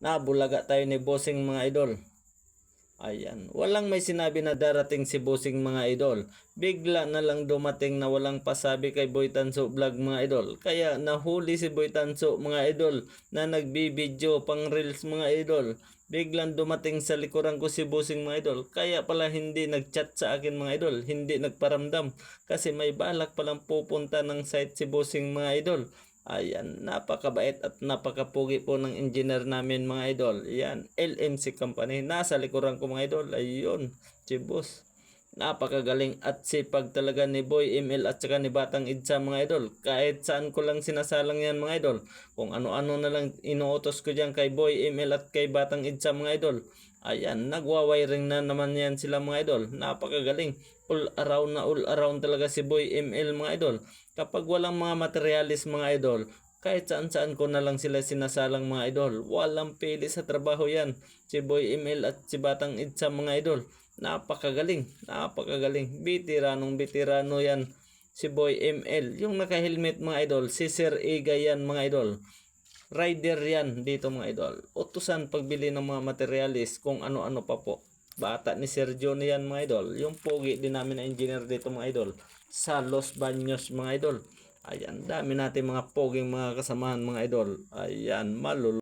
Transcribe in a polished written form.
Nabulaga tayo ni Bossing mga idol. Ayan, walang may sinabi na darating si Bossing mga idol. Bigla na lang dumating na walang pasabi kay Boy Tanso Vlog mga idol. Kaya nahuli si Boy Tanso mga idol na nagbibideo pang reels mga idol. Biglang dumating sa likuran ko si Bossing mga idol. Kaya pala hindi nagchat sa akin mga idol. Hindi nagparamdam. Kasi may balak palang pupunta ng site si Bossing mga idol. Ayan, napakabait at napakapugi po ng engineer namin mga idol. Yan, LMC Company. Nasa likuran ko mga idol. Ayun, si boss. Napakagaling at sipag talaga ni Boy ML at saka ni Batang Idsa mga idol. Kahit saan ko lang sinasalang yan mga idol. Kung ano-ano na lang inuutos ko dyan kay Boy ML at kay Batang Idsa mga idol. Ayan, nagwa-wiring na naman yan sila mga idol. Napakagaling. All around talaga si Boy ML mga idol. Kapag walang mga materialis mga idol, kahit saan-saan ko na lang sila sinasalang mga idol. Walang pili sa trabaho yan. Si Boy ML at si Batang Idsa mga idol. Napakagaling, napakagaling. Veteranong yan. Si Boy ML. Yung naka-helmet mga idol, si Sir Ega yan mga idol. Rider yan dito mga idol. Utusan pagbili ng mga materialis kung ano-ano pa po. Bata ni Sir John yan mga idol. Yung pogi din namin na engineer dito mga idol. Sa Los Baños mga idol. Ayan, dami natin mga poging mga kasamahan mga idol. Ayan, malulung.